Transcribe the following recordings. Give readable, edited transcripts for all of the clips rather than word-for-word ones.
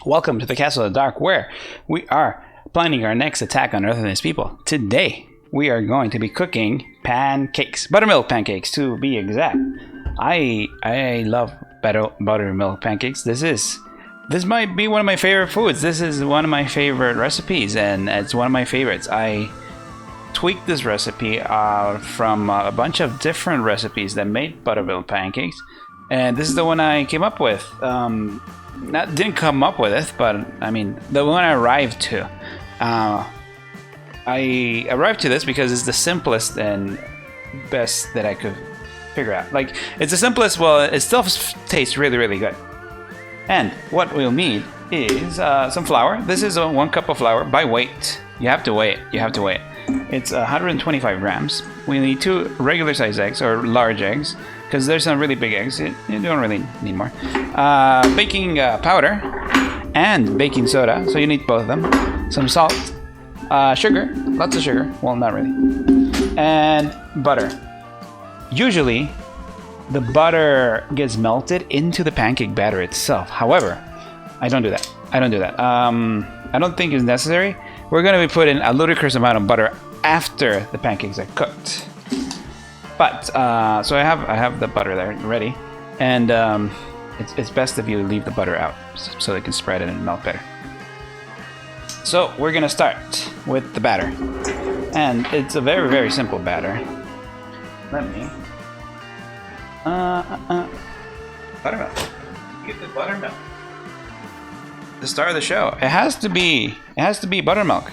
Welcome to the Castle of the Dark, where we are planning our next attack on Earth and its people. Today, we are going to be cooking pancakes. Buttermilk pancakes, to be exact. I love buttermilk pancakes. This might be one of my favorite foods. This is one of my favorite recipes, and it's one of my favorites. I tweaked this recipe from a bunch of different recipes that made buttermilk pancakes, and this is the one I came up with. Didn't come up with it, but I mean the one I arrived to. I arrived to this because it's the simplest and best that I could figure out. Like, it's the simplest. Well, it still tastes really, really good. And what we'll need is some flour. This is 1 cup of flour by weight. You have to weigh it. It's 125 grams. We need 2 regular size eggs or large eggs, because there's some really big eggs. You don't really need more. Baking powder and baking soda, so you need both of them. Some salt, sugar, lots of sugar. Well, not really. And butter. Usually, the butter gets melted into the pancake batter itself. However, I don't do that. I don't think it's necessary. We're going to be putting a ludicrous amount of butter after the pancakes are cooked. But so I have the butter there ready, and it's best if you leave the butter out so they can spread it and melt better. So we're gonna start with the batter, and it's a very, very simple batter. Let me buttermilk. Get the buttermilk. The star of the show. It has to be buttermilk.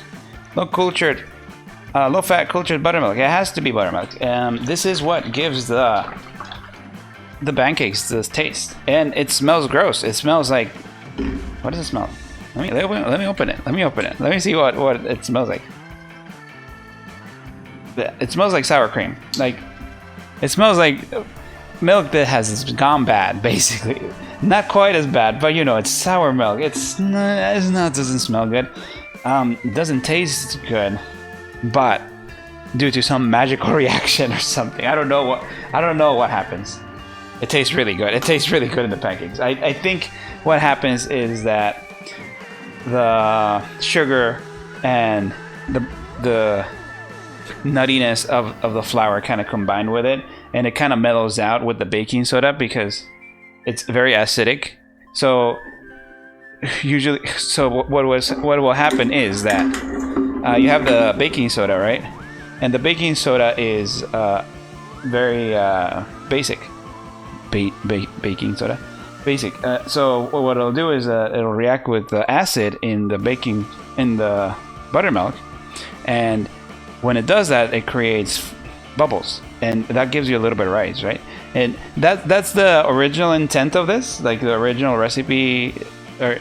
Low-fat cultured buttermilk. It has to be buttermilk. This is what gives the pancakes this taste. And it smells gross. It smells like... What does it smell? Let me open it. Let me see what it smells like. It smells like sour cream. Like, it smells like milk that has gone bad, basically. Not quite as bad, but you know, it's sour milk. It doesn't smell good. It doesn't taste good. But due to some magical reaction or something, I don't know what happens. It tastes really good. It tastes really good in the pancakes. I think what happens is that the sugar and the nuttiness of the flour kind of combined with it, and it kind of mellows out with the baking soda because it's very acidic. So what will happen is that you have the baking soda, right? And the baking soda is very basic. Baking soda, basic. So what it'll do is it'll react with the acid in the buttermilk, and when it does that, it creates bubbles, and that gives you a little bit of rise, right? And that's the original intent of this, like the original recipe. Or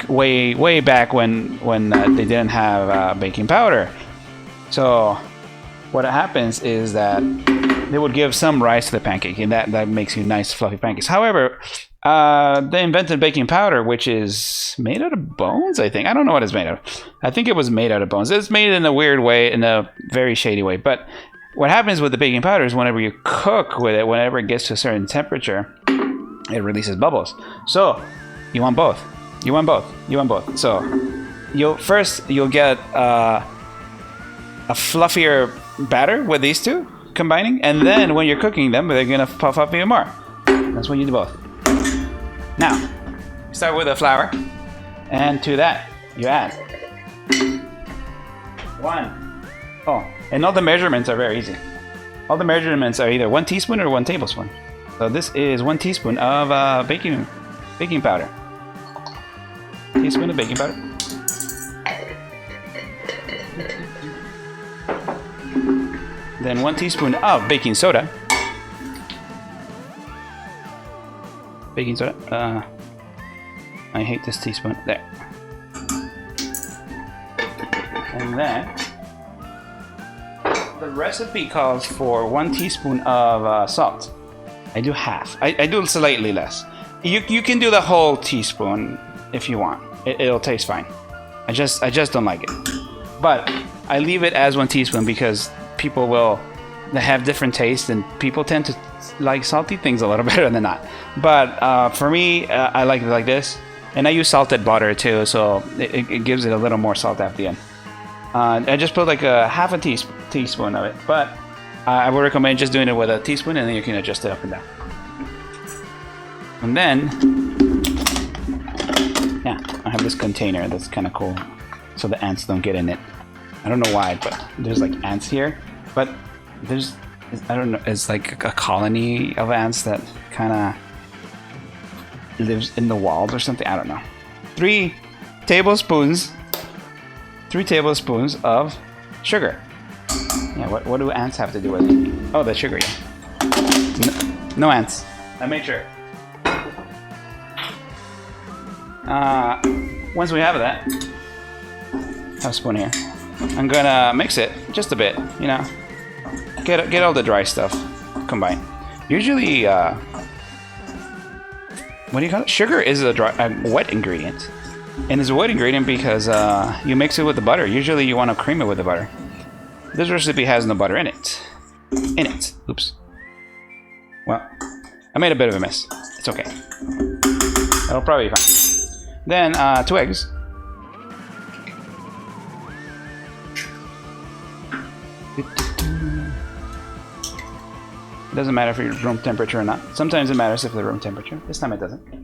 way back when they didn't have baking powder. So what happens is that they would give some rise to the pancake, and that makes you nice fluffy pancakes. However, they invented baking powder, which is made out of bones, I think. I don't know what it's made of. I think it was made out of bones. It's made in a weird way, in a very shady way. But what happens with the baking powder is whenever you cook with it, whenever it gets to a certain temperature, it releases bubbles. So you want both. So you'll get a fluffier batter with these two combining, and then when you're cooking them, they're gonna puff up even more. That's when you do both. Now, start with the flour, and to that you add 1. Oh, and all the measurements are very easy. All the measurements are either 1 teaspoon or 1 tablespoon. So this is 1 teaspoon of baking powder. Teaspoon of baking powder. Then 1 teaspoon of baking soda. I hate this teaspoon. There. And then the recipe calls for 1 teaspoon of salt. I do half. I do slightly less. You can do the whole teaspoon if you want. It'll taste fine. I just don't like it. But I leave it as 1 teaspoon because people will have different tastes, and people tend to like salty things a little better than not. But for me, I like it like this. And I use salted butter too, so it gives it a little more salt at the end. I just put like a half a teaspoon of it, but I would recommend just doing it with a teaspoon, and then you can adjust it up and down. And then, yeah, I have this container that's kind of cool, so the ants don't get in it. I don't know why, but there's like ants here, but there's, I don't know, it's like a colony of ants that kind of lives in the walls or something. I don't know. 3 tablespoons of sugar. Yeah, what do ants have to do with it? Oh, the sugar, yeah. No ants. I made sure. Once we have that, I have a spoon here. I'm gonna mix it just a bit, you know. Get all the dry stuff combined. Usually, what do you call it? Sugar is a wet ingredient. And it's a wet ingredient because you mix it with the butter. Usually you want to cream it with the butter. This recipe has no butter in it. Oops. Well, I made a bit of a mess. It's okay. It'll probably be fine. Then 2 eggs. It doesn't matter if you're room temperature or not. Sometimes it matters if they're room temperature. This time it doesn't. Let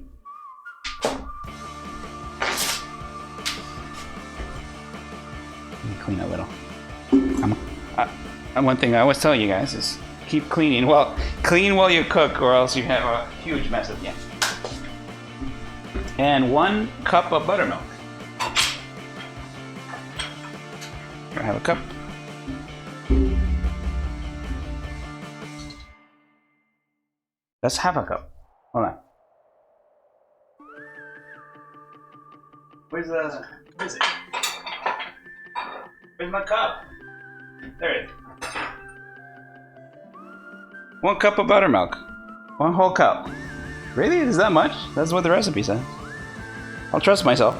me clean a little. One thing I always tell you guys is keep cleaning. Well, clean while you cook, or else you have a huge mess at the end. And 1 cup of buttermilk. I have a cup. That's half a cup. Hold on. Where's it? Where's my cup? There it is. 1 cup of buttermilk. 1 whole cup. Really? Is that much? That's what the recipe said. I'll trust myself.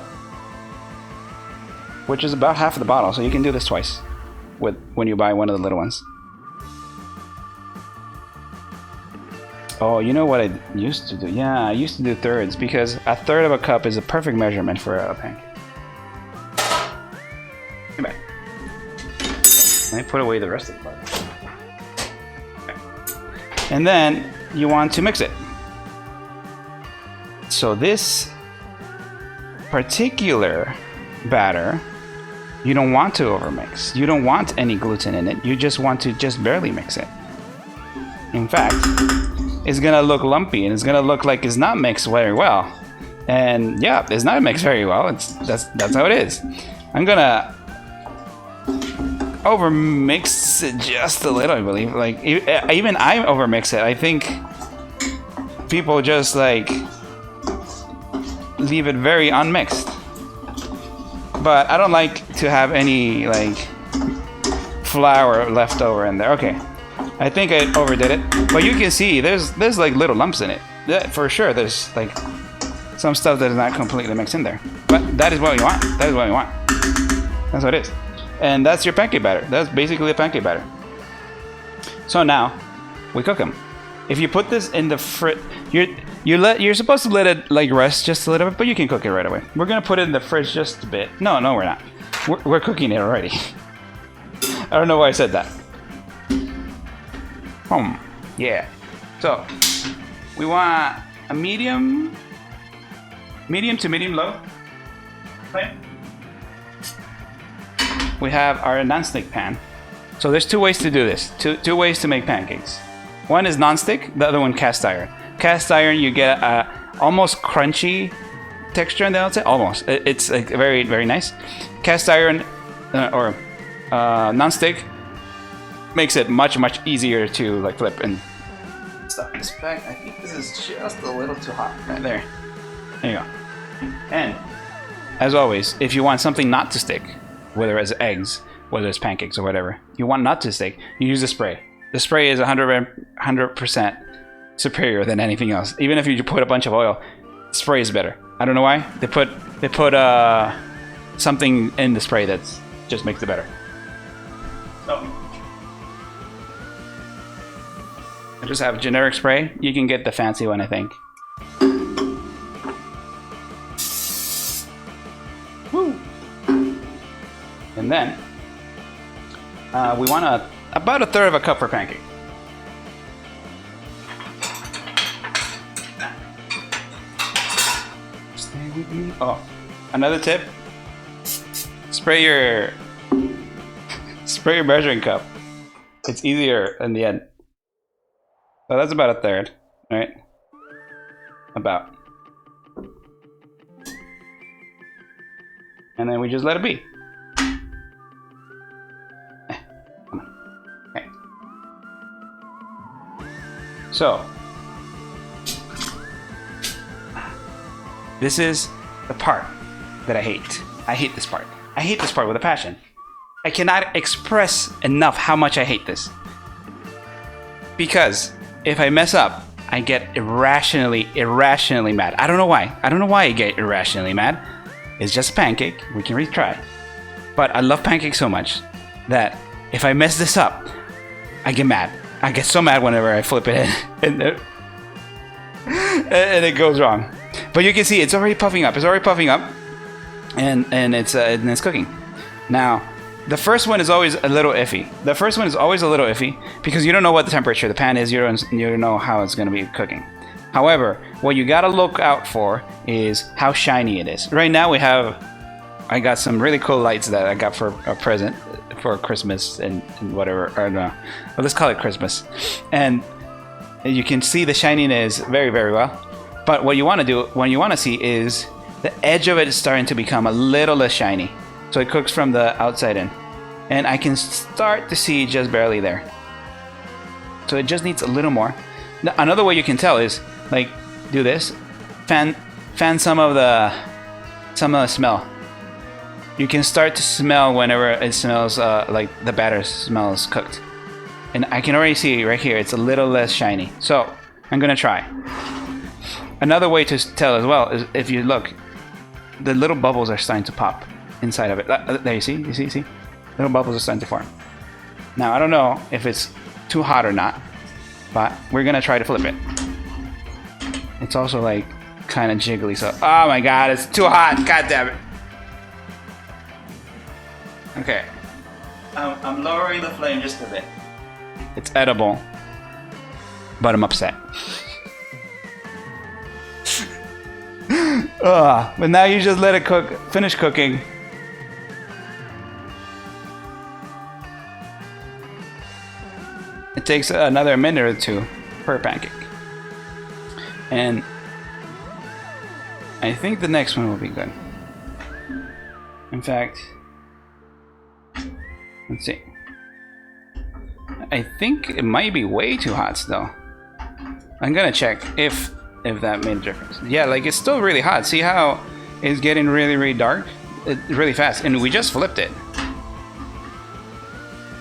Which is about half of the bottle, so you can do this twice when you buy one of the little ones. Oh, you know what I used to do? Yeah, I used to do thirds because 1/3 of a cup is a perfect measurement for a pancake. Come back. Let me put away the rest of the butter. Okay. And then you want to mix it. So this particular batter, you don't want to overmix. You don't want any gluten in it. You just want to just barely mix it. In fact, it's gonna look lumpy and it's gonna look like it's not mixed very well. And yeah, it's not mixed very well. That's how it is. I'm gonna overmix it just a little, I believe. Like even I overmix it. I think people just like leave it very unmixed. But I don't like to have any like flour left over in there. Okay. I think I overdid it, but you can see there's like little lumps in it. For sure, there's like some stuff that is not completely mixed in there. But that is what we want. That is what we want. That's what it is. And that's your pancake batter. That's basically a pancake batter. So now we cook them. If you put this in the fridge, you're supposed to let it like rest just a little bit, but you can cook it right away. We're gonna put it in the fridge just a bit. No, we're not. We're cooking it already. I don't know why I said that. Yeah. So we want a medium to medium low flame. We have our non-stick pan. So there's 2 ways to do this. Two ways to make pancakes. One is non-stick, the other one cast iron. Cast iron, you get a almost crunchy texture on the outside. Almost. It's like very, very nice. Cast iron or non-stick makes it much easier to like flip and stuff. This back, I think this is just a little too hot right there. There you go. And as always, if you want something not to stick, whether it's eggs, whether it's pancakes or whatever, you want not to stick, you use a spray. The spray is 100% superior than anything else. Even if you put a bunch of oil, spray is better. I don't know why. They put something in the spray that just makes it better. So I just have generic spray. You can get the fancy one, I think. Woo! And then we want about 1/3 of a cup for pancake. Stay with me. Oh, another tip: spray your measuring cup. It's easier in the end. So that's about 1/3, right? About. And then we just let it be. Come on. Okay. So, this is the part that I hate. I hate this part. I hate this part with a passion. I cannot express enough how much I hate this. Because if I mess up, I get irrationally mad. I don't know why. I don't know why I get irrationally mad. It's just a pancake. We can retry. But I love pancakes so much that if I mess this up, I get mad. I get so mad whenever I flip it and it goes wrong. But you can see it's already puffing up. It's already puffing up, and it's cooking. Now, the first one is always a little iffy. The first one is always a little iffy because you don't know what the temperature of the pan is. You don't know how it's going to be cooking. However, what you gotta look out for is how shiny it is. Right now I got some really cool lights that I got for a present for Christmas and whatever, or no, well, let's call it Christmas. And you can see the shininess very, very well. But what you want to do, what you want to see is the edge of it is starting to become a little less shiny. So it cooks from the outside in. And I can start to see just barely there. So it just needs a little more. Another way you can tell is, like, do this, fan some of the smell. You can start to smell whenever it smells like the batter smells cooked, and I can already see right here it's a little less shiny. So I'm gonna try. Another way to tell as well is if you look, the little bubbles are starting to pop inside of it. There, you see, little bubbles are starting to form. Now I don't know if it's too hot or not, but we're gonna try to flip it. It's also like kind of jiggly, so oh my god, it's too hot. God damn it. Okay, I'm lowering the flame just a bit. It's edible, but I'm upset. But now you just let it finish cooking. It takes another minute or two per pancake. And I think the next one will be good. In fact, let's see. I think it might be way too hot still. I'm gonna check if that made a difference. Yeah, like it's still really hot. See how it's getting really, really dark? Really fast. And we just flipped it.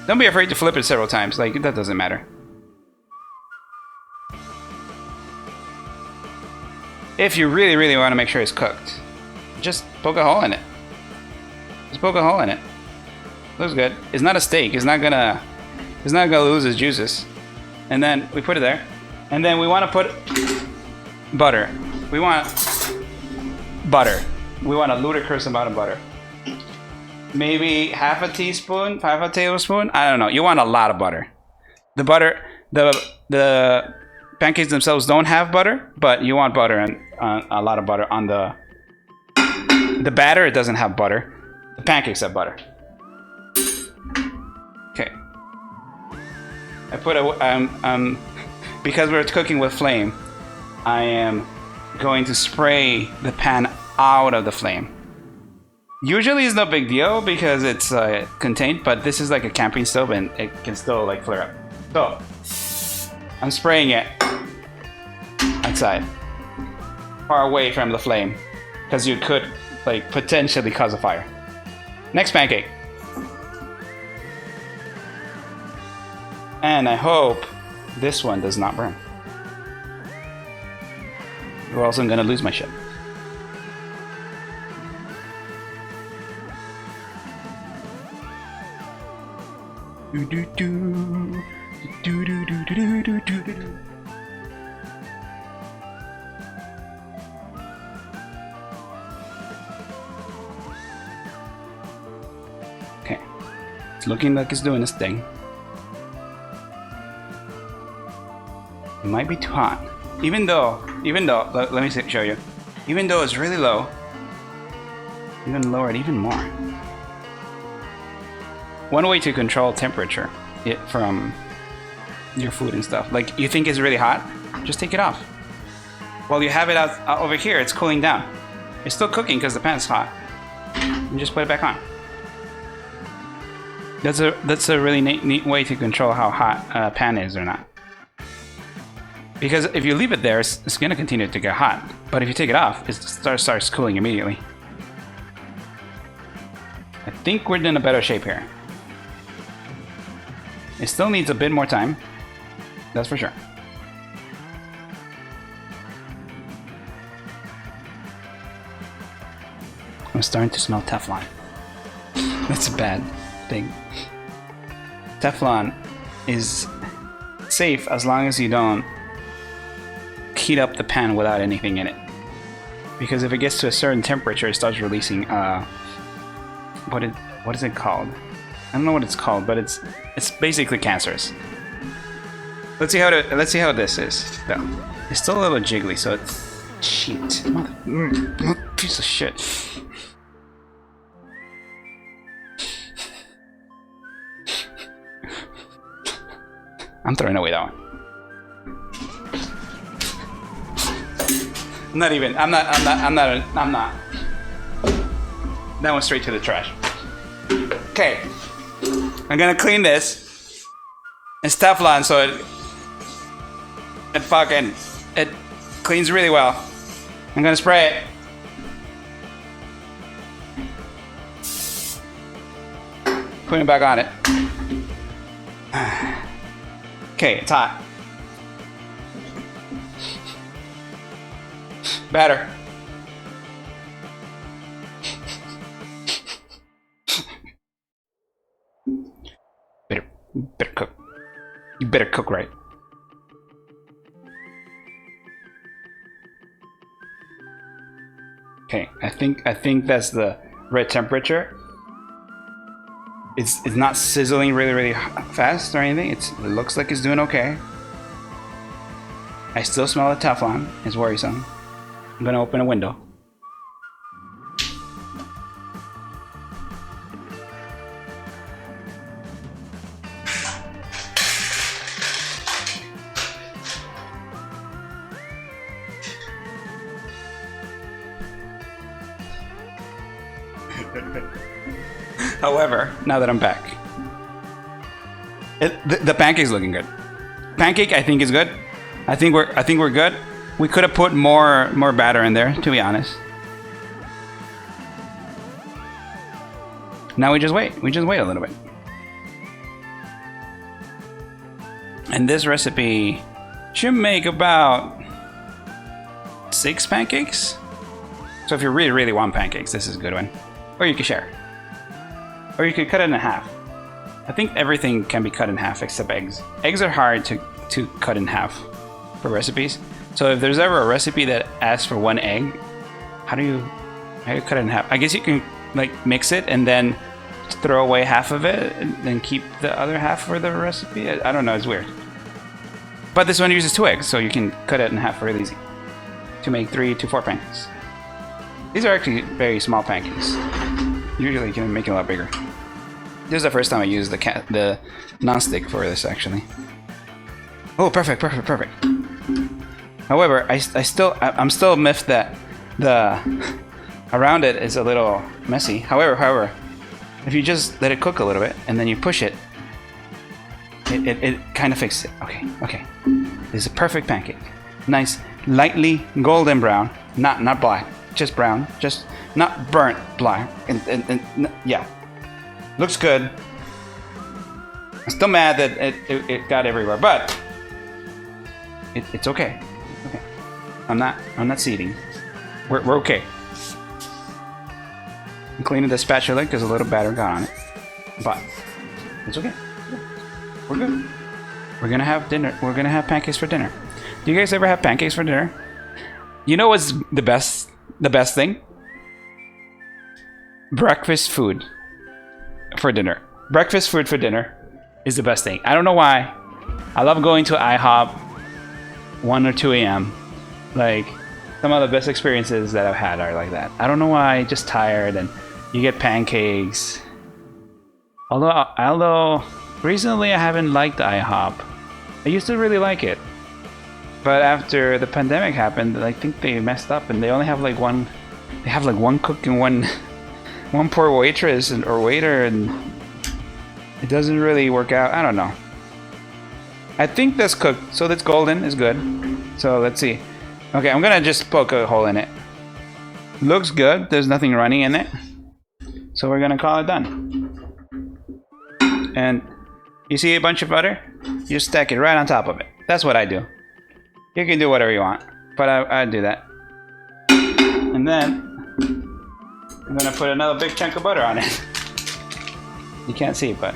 Don't be afraid to flip it several times. Like, that doesn't matter. If you really, really want to make sure it's cooked, just poke a hole in it. Just poke a hole in it. Looks good. It's not a steak. It's not gonna lose its juices. And then we put it there. And then we want to put butter. We want butter. We want a ludicrous amount of butter. Maybe half a teaspoon, half a tablespoon. I don't know. You want a lot of butter. The butter, the pancakes themselves don't have butter, but you want butter and a lot of butter on the batter. It doesn't have butter. The pancakes have butter. Okay. I put because we're cooking with flame, I am going to spray the pan out of the flame. Usually it's no big deal because it's contained, but this is like a camping stove and it can still like flare up. So I'm spraying it outside, far away from the flame, because you could like potentially cause a fire. Next pancake. And I hope this one does not burn, or else I'm gonna lose my shit. It's looking like it's doing its thing. It might be too hot. Even though, let me show you. Even though it's really low, I'm gonna lower it even more. One way to control temperature from your food and stuff, like you think it's really hot, just take it off. While you have it out over here, it's cooling down. It's still cooking because the pan's hot. And just put it back on. That's a really neat way to control how hot a pan is or not. Because if you leave it there, it's going to continue to get hot. But if you take it off, it starts cooling immediately. I think we're in a better shape here. It still needs a bit more time. That's for sure. I'm starting to smell Teflon. That's a bad thing. Teflon is safe as long as you don't heat up the pan without anything in it. Because if it gets to a certain temperature, it starts releasing what is it called? I don't know what it's called, but it's basically cancerous. Let's see how this is. Though. It's still a little jiggly, so it's shit. Piece of shit. I'm throwing away that one. I'm not. That went straight to the trash. Okay. I'm gonna clean this. It's Teflon, so it cleans really well. I'm gonna spray it. Put it back on it. Okay, it's hot. Batter. Better cook. You better cook right. Okay, I think that's the right temperature. It's not sizzling really fast or anything. It looks like it's doing okay. I still smell the Teflon. It's worrisome. I'm gonna open a window. However, now that I'm back, the pancake's looking good. Pancake, I think, is good. I think we're good. We could have put more batter in there, to be honest. Now we just wait. We just wait a little bit. And this recipe should make about 6 pancakes. So if you really want pancakes, this is a good one. Or you can share. Or you could cut it in half. I think everything can be cut in half except eggs. Eggs are hard to cut in half for recipes. So if there's ever a recipe that asks for 1 egg, how do you cut it in half? I guess you can like mix it and then throw away half of it and then keep the other half for the recipe. I don't know, it's weird. But this one uses 2 eggs, so you can cut it in half really easy to make 3 to 4 pancakes. These are actually very small pancakes. Usually you can make it a lot bigger. This is the first time I used the non-stick for this, actually. Oh, perfect. However, I'm still miffed that the around it is a little messy. However, if you just let it cook a little bit and then you push it, it kind of fixes it. Okay. This is a perfect pancake. Nice, lightly golden brown, not black, just brown, just not burnt black. And yeah, looks good. I'm still mad that it got everywhere, but it's okay. Okay, I'm not seeding. We're okay. I'm cleaning the spatula because a little batter got on it, but it's okay. We're good. We're gonna have dinner. We're gonna have pancakes for dinner. Do you guys ever have pancakes for dinner? You know what's the best thing? Breakfast food for dinner. breakfast food for dinner is the best thing. I don't know why. I love going to IHOP 1 or 2 a.m. Like, some of the best experiences that I've had are like that. I don't know why, just tired, and you get pancakes. Although recently I haven't liked IHOP. I used to really like it. But after the pandemic happened, I think they messed up and they only have like one cook and one poor waitress or waiter, and it doesn't really work out. I don't know. I think that's cooked, so that's golden is good. So let's see. Okay, I'm gonna just poke a hole in it. Looks good. There's nothing running in it. So we're gonna call it done. And you see a bunch of butter? You stack it right on top of it. That's what I do. You can do whatever you want, but I do that. And then I'm gonna put another big chunk of butter on it. You can't see, but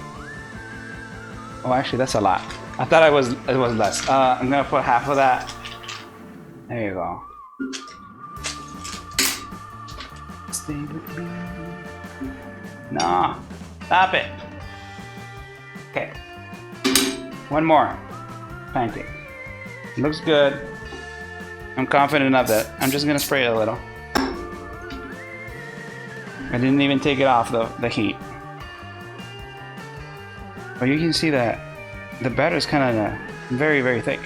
oh, actually, that's a lot. I thought it was less. I'm gonna put half of that. There you go. Stay with me. No, stop it. Okay. One more pancake. Looks good. I'm confident enough that I'm just gonna spray it a little. I didn't even take it off the heat. But you can see that the batter is kind of very, very thick.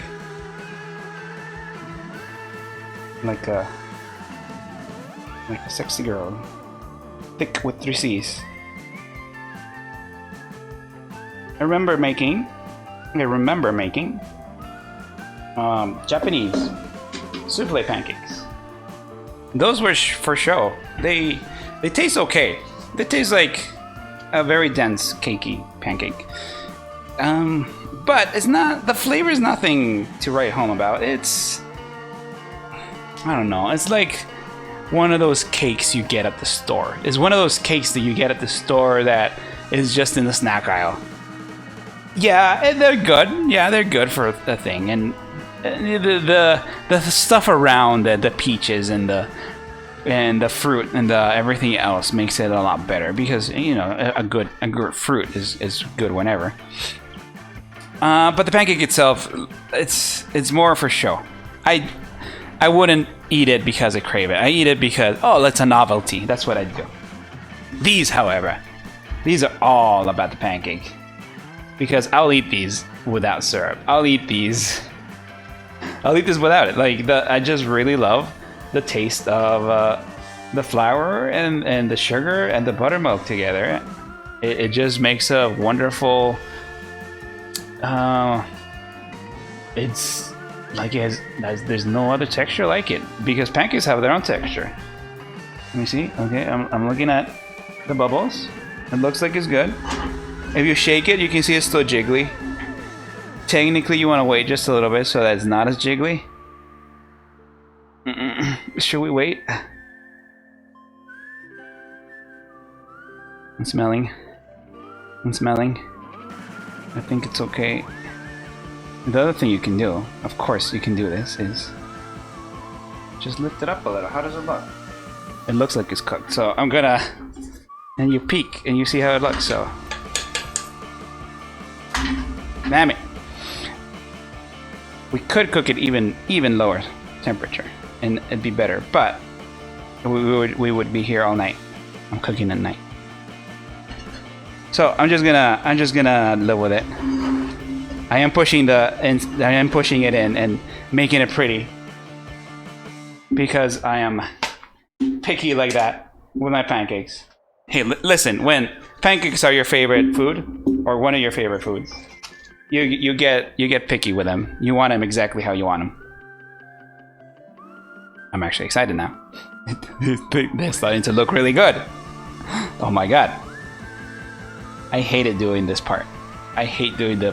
Like a sexy girl. Thick with 3 C's. I remember making Japanese souffle pancakes. Those were for show. They taste okay. They taste like a very dense, cakey pancake. But it's not. The flavor is nothing to write home about. It's, I don't know. It's like one of those cakes you get at the store. It's one of those cakes that you get at the store that is just in the snack aisle. Yeah, they're good. Yeah, they're good for a thing. And the stuff around the peaches and the fruit and everything else makes it a lot better, because you know a good fruit is good whenever. But the pancake itself, it's more for show. I wouldn't eat it because I crave it. I eat it because, oh, that's a novelty. That's what I do. These, however, these are all about the pancake, because I'll eat these without syrup. I'll eat these without it. Like, I just really love the taste of the flour and the sugar and the buttermilk together. It just makes a wonderful. It's like there's no other texture like it, because pancakes have their own texture. Let me see. Okay, I'm looking at the bubbles. It looks like it's good. If you shake it, you can see it's still jiggly. Technically, you want to wait just a little bit so that it's not as jiggly. Should we wait? I'm smelling. I think it's okay. The other thing you can do, of course you can do this, is just lift it up a little. How does it look? It looks like it's cooked. So I'm gonna, and you peek and you see how it looks. So, damn it. We could cook it even lower temperature and it'd be better, but we would be here all night. I'm cooking at night. So I'm just gonna live with it. I am pushing it in and making it pretty, because I am picky like that with my pancakes. Hey, listen, when pancakes are your favorite food, or one of your favorite foods, you get picky with them. You want them exactly how you want them. I'm actually excited now. They're starting to look really good. Oh my god. I hated doing this part. I hate doing the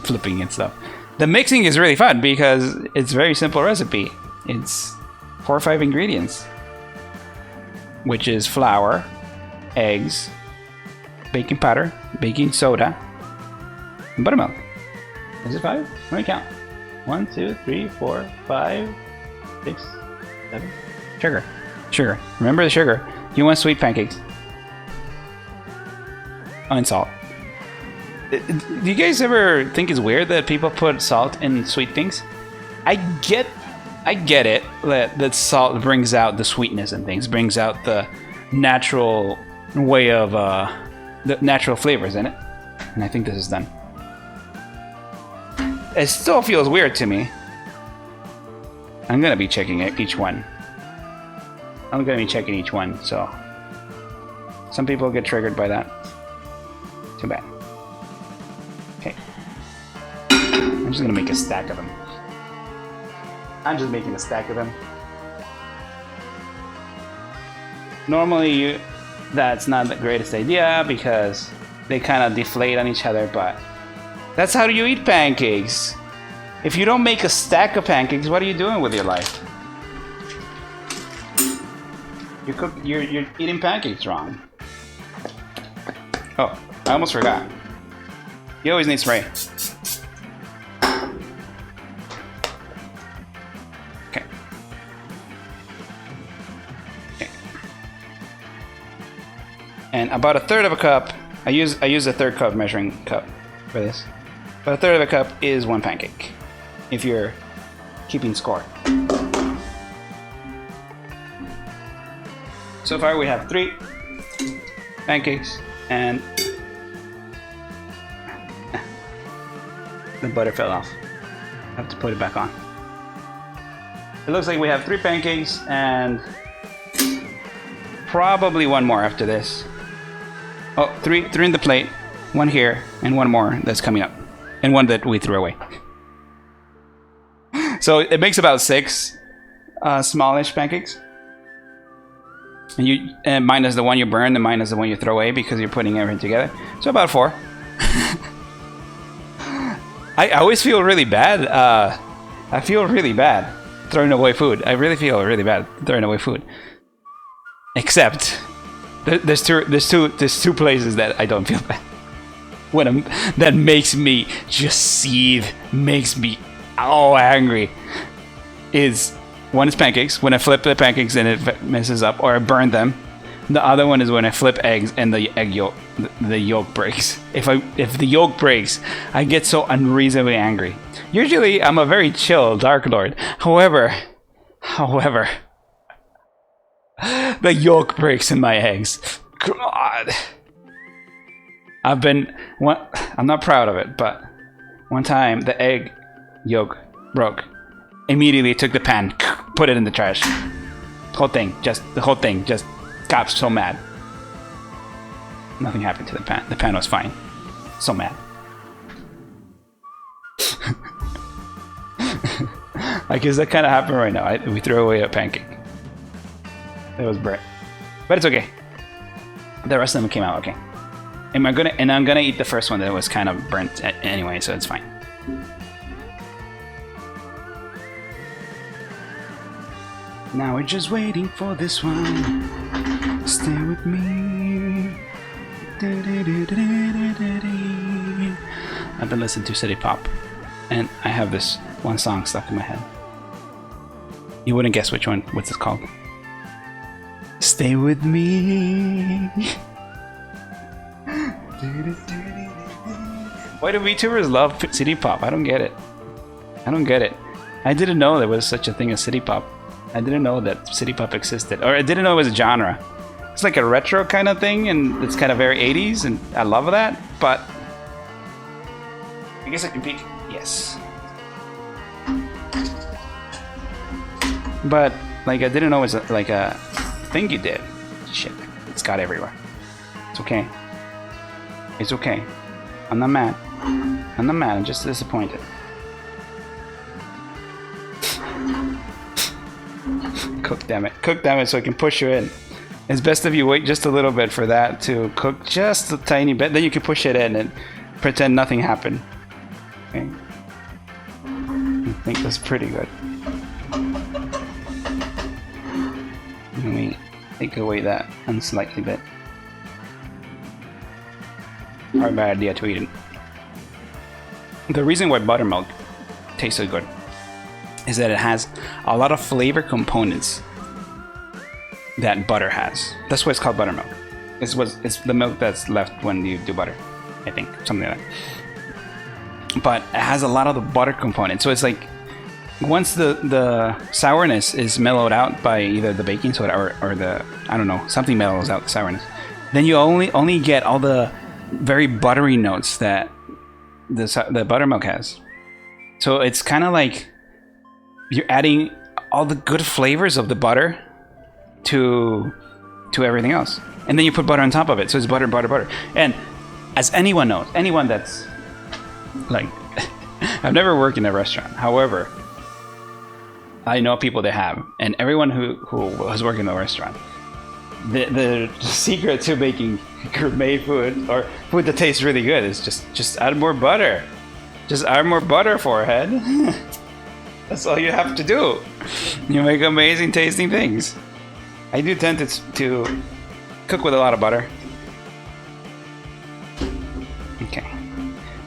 flipping and stuff. The mixing is really fun because it's a very simple recipe. It's 4 or 5 ingredients, which is flour, eggs, baking powder, baking soda, and buttermilk. Is it 5? Let me count. 1, 2, 3, 4, 5, 6, 7. Sugar. Remember the sugar. You want sweet pancakes. And salt. Do you guys ever think it's weird that people put salt in sweet things? I get it that salt brings out the sweetness in things, brings out the natural way of the natural flavors in it, and I think this is done. It still feels weird to me. I'm gonna be checking each one. I'm gonna be checking each one, so some people get triggered by that. Too bad. Okay. I'm just gonna make a stack of them. I'm just making a stack of them. Normally, that's not the greatest idea because they kind of deflate on each other, but that's how you eat pancakes. If you don't make a stack of pancakes, what are you doing with your life? You're eating pancakes wrong. Oh, I almost forgot. You always need spray. Okay. Okay. And about a third of a cup. I use a third cup measuring cup for this. But a third of a cup is one pancake. If you're keeping score. So far we have 3 pancakes and the butter fell off. I have to put it back on. It looks like we have 3 pancakes and probably one more after this. Oh, 3 in the plate, 1 here, and 1 more that's coming up, and 1 that we threw away. So it makes about 6 smallish pancakes. And minus the one you burn, and minus the one you throw away because you're putting everything together. So about 4. I always feel really bad. I feel really bad throwing away food. I really feel really bad throwing away food. Except there's two places that I don't feel bad. That makes me just seethe, makes me angry. One is pancakes. When I flip the pancakes and it messes up, or I burn them. The other one is when I flip eggs and the egg yolk, the yolk breaks. If the yolk breaks, I get so unreasonably angry. Usually, I'm a very chill Dark Lord. However, the yolk breaks in my eggs. God, I'm not proud of it, but one time the egg yolk broke. Immediately took the pan, put it in the trash. The whole thing just got so mad. Nothing happened to the pan. The pan was fine. So mad. I guess that kind of happened right now. We threw away a pancake. It was bread, but it's okay. The rest of them came out okay. And I'm gonna eat the first one that was kind of burnt anyway, so it's fine. Now we're just waiting for this one. Stay with me. I've been listening to City Pop, and I have this one song stuck in my head. You wouldn't guess which one. What's it called? Stay with me. Why do VTubers love City Pop? I don't get it. I didn't know there was such a thing as City Pop. I didn't know that City Pop existed, or I didn't know it was a genre. It's like a retro kind of thing, and it's kind of very 80s, and I love that, but I guess I can peek. Yes. But, like, I didn't know it was like a thing you did. Shit. It's got everywhere. It's okay. It's okay. I'm not mad. I'm just disappointed. Cook, damn it, so I can push you in. It's best if you wait just a little bit for that to cook just a tiny bit, then you can push it in and pretend nothing happened. Okay. I think that's pretty good. Let me take away that unslightly bit. Probably a bad idea to eat it. The reason why buttermilk tastes so good is that it has a lot of flavor components that butter has. That's why it's called buttermilk. It's the milk that's left when you do butter. I think, something like that. But it has a lot of the butter component, so it's like once the sourness is mellowed out by either the baking soda or the, I don't know, something mellows out the sourness, then you only get all the very buttery notes that the buttermilk has. So it's kind of like you're adding all the good flavors of the butter to everything else, and then you put butter on top of it, so it's butter, butter, butter. And as anyone knows, anyone that's like, I've never worked in a restaurant, however, I know people that have, and everyone who has worked in a restaurant, the secret to making gourmet food or food that tastes really good is just add more butter. Just add more butter, forehead. That's all you have to do. You make amazing tasting things. I do tend to cook with a lot of butter. Okay.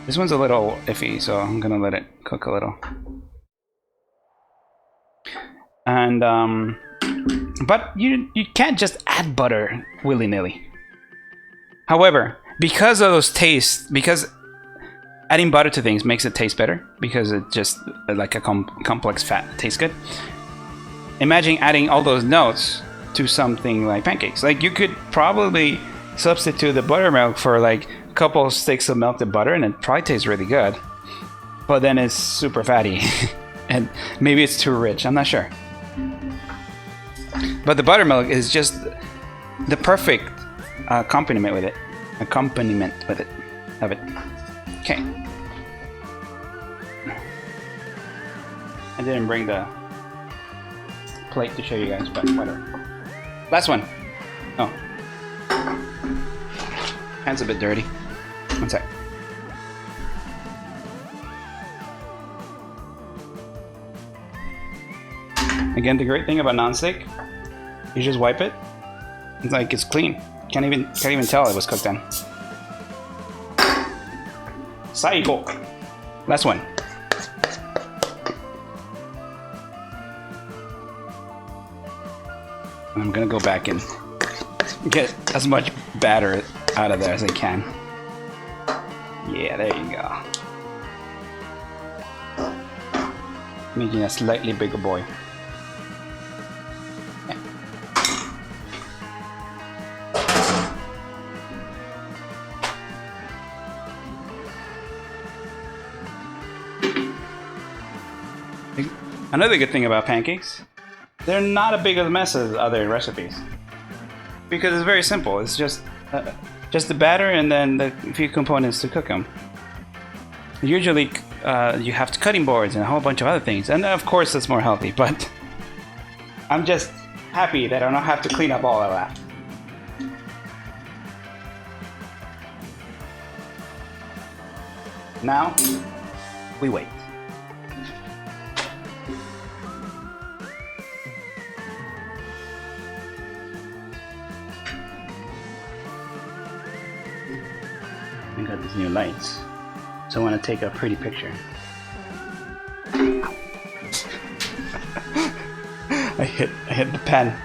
This one's a little iffy, so I'm gonna let it cook a little. And but you can't just add butter willy-nilly. However, because of those tastes, because adding butter to things makes it taste better, because it just like a complex fat tastes good. Imagine adding all those notes to something like pancakes. Like you could probably substitute the buttermilk for like a couple of sticks of melted butter, and it probably tastes really good. But then it's super fatty, and maybe it's too rich. I'm not sure. But the buttermilk is just the perfect accompaniment with it. Of it. Okay. I didn't bring the plate to show you guys, but whatever. Last one. Oh. Hand's a bit dirty. One sec. Again, the great thing about nonstick, you just wipe it. It's like it's clean. Can't even tell it was cooked then. Saigo. Last one. I'm gonna go back and get as much batter out of there as I can. Yeah, there you go. Making a slightly bigger boy. Another good thing about pancakes, they're not as big of a mess as other recipes, because it's very simple. It's just the batter and then the few components to cook them. Usually you have cutting boards and a whole bunch of other things, and of course that's more healthy, but I'm just happy that I don't have to clean up all of that. Now we wait. I got these new lights, so I want to take a pretty picture. I hit the pen.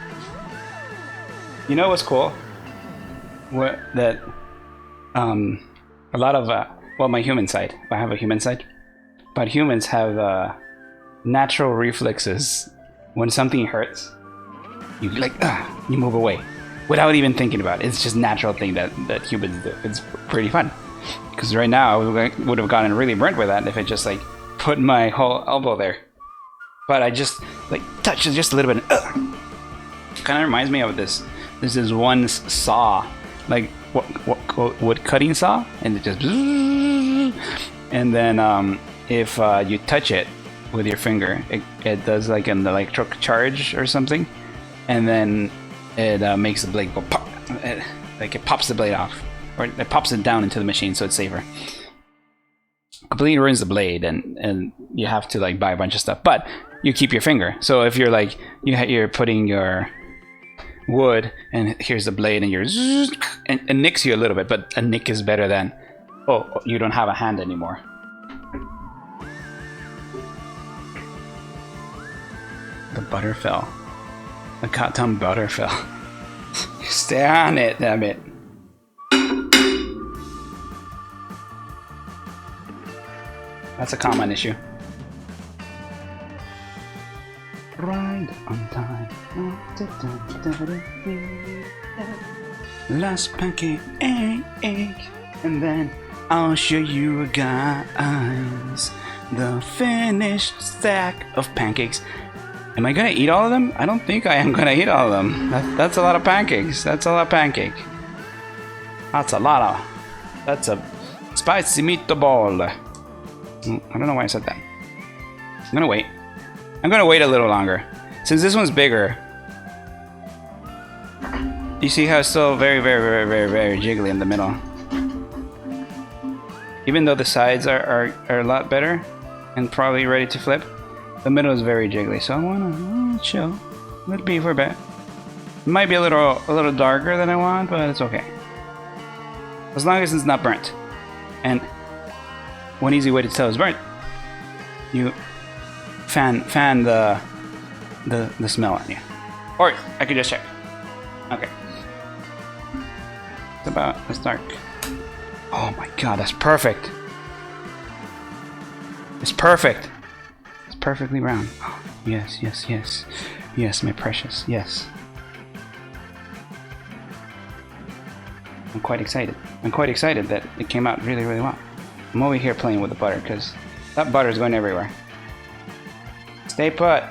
You know what's cool? That a lot of well, my human side. I have a human side, but humans have natural reflexes. When something hurts, you you move away without even thinking about it. It's just a natural thing that humans do. It's pretty fun. Because right now I would have gotten really burnt with that if I just like put my whole elbow there. But I just like touch it just a little bit. Kind of reminds me of this. This is one saw, like what wood cutting saw, and it just. And then if you touch it with your finger, it does like an electric charge or something, and then it makes the blade go pop. Like it pops the blade off. Or it pops it down into the machine, so it's safer. Completely ruins the blade, and you have to like buy a bunch of stuff. But you keep your finger. So if you're like you're putting your wood, and here's the blade, and you're and nicks you a little bit, but a nick is better than you don't have a hand anymore. The butter fell. The cotton butter fell. Stay on it, damn it. That's a common issue. Right on time. Last pancake, and then I'll show you guys the finished stack of pancakes. Am I gonna eat all of them? I don't think I am gonna eat all of them. That's a lot of pancakes. That's a lot of pancake. That's a lot of. That's a spicy meatball. I don't know why I said that. I'm gonna wait. I'm gonna wait a little longer. Since this one's bigger. You see how it's still very jiggly in the middle. Even though the sides are a lot better and probably ready to flip, the middle is very jiggly. So I wanna chill. Let it be for a bit. It might be a little darker than I want, but it's okay. As long as it's not burnt. And one easy way to tell it's burnt, you fan the smell on you. Or I could just check. Okay. It's dark. Oh my god, that's perfect. It's perfect. It's perfectly brown. Oh, yes. Yes, my precious. Yes. I'm quite excited. I'm quite excited that it came out really well. I'm over here playing with the butter because that butter is going everywhere. Stay put.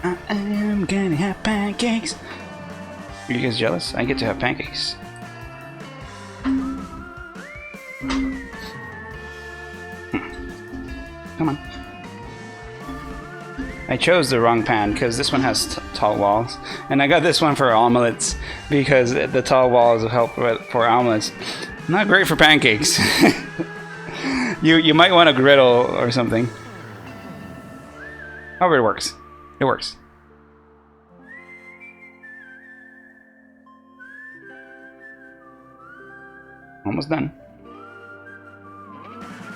I am gonna have pancakes. Are you guys jealous? I get to have pancakes. Come on. I chose the wrong pan because this one has tall walls, and I got this one for omelets because the tall walls help for omelets. Not great for pancakes. You might want a griddle or something. However, it works. It works. Almost done.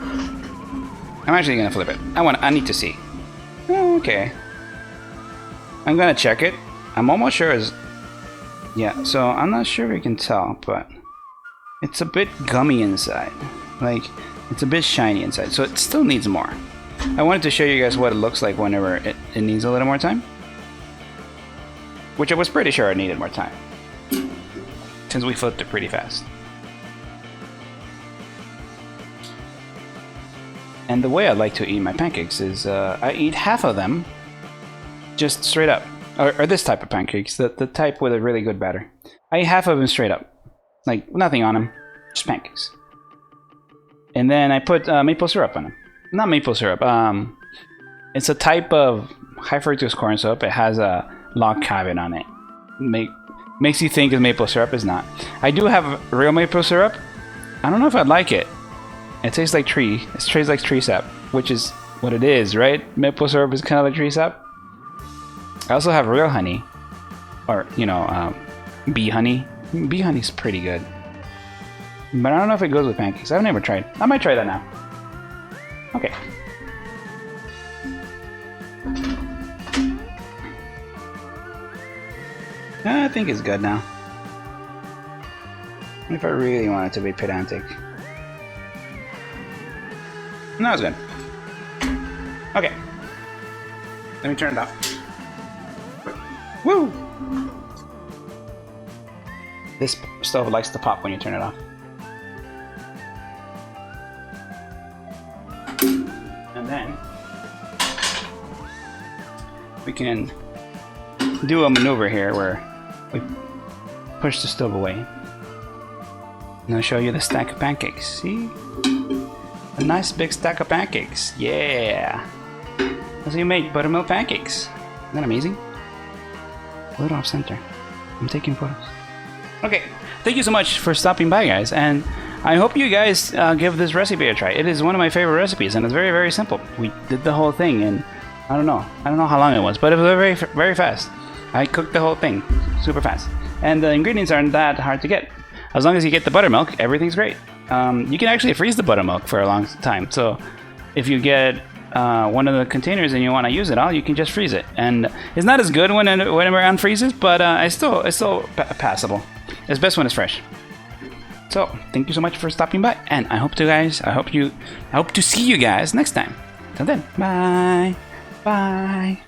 I'm actually gonna flip it. I need to see. Oh, okay. I'm gonna check it. I'm almost sure it's... Yeah, so I'm not sure if you can tell, but it's a bit gummy inside. Like, it's a bit shiny inside, so it still needs more. I wanted to show you guys what it looks like whenever it needs a little more time. Which I was pretty sure it needed more time. Since we flipped it pretty fast. And the way I like to eat my pancakes is I eat half of them just straight up. Or this type of pancakes, the type with a really good batter. I eat half of them straight up. Like, nothing on them, just pancakes. And then I put maple syrup on them. Not maple syrup, it's a type of high fructose corn syrup. It has a log cabin on it. Makes you think it's maple syrup, it's not. I do have real maple syrup. I don't know if I'd like it. It tastes like tree. It tastes like tree sap, which is what it is, right? Maple syrup is kind of like tree sap. I also have real honey, or bee honey. Bee honey's pretty good, but I don't know if it goes with pancakes. I've never tried. I might try that now. Okay. I think it's good now. If I really wanted to be pedantic. No, it's good. Okay. Let me turn it off. Woo! This stove likes to pop when you turn it off. And then we can do a maneuver here where we push the stove away. And I'll show you the stack of pancakes. See? A nice big stack of pancakes. Yeah! That's how you make buttermilk pancakes. Isn't that amazing? A little off center. I'm taking photos. Okay, thank you so much for stopping by, guys, and I hope you guys give this recipe a try. It is one of my favorite recipes, and it's very simple. We did the whole thing in I don't know how long it was, but it was very fast. I cooked the whole thing super fast, and the ingredients aren't that hard to get. As long as you get the buttermilk, everything's great. You can actually freeze the buttermilk for a long time, so if you get one of the containers and you want to use it all, you can just freeze it, and it's not as good whenever it unfreezes, but it's still passable. It's best when it's fresh. So thank you so much for stopping by, and I hope to see you guys next time. Till then, bye. Bye.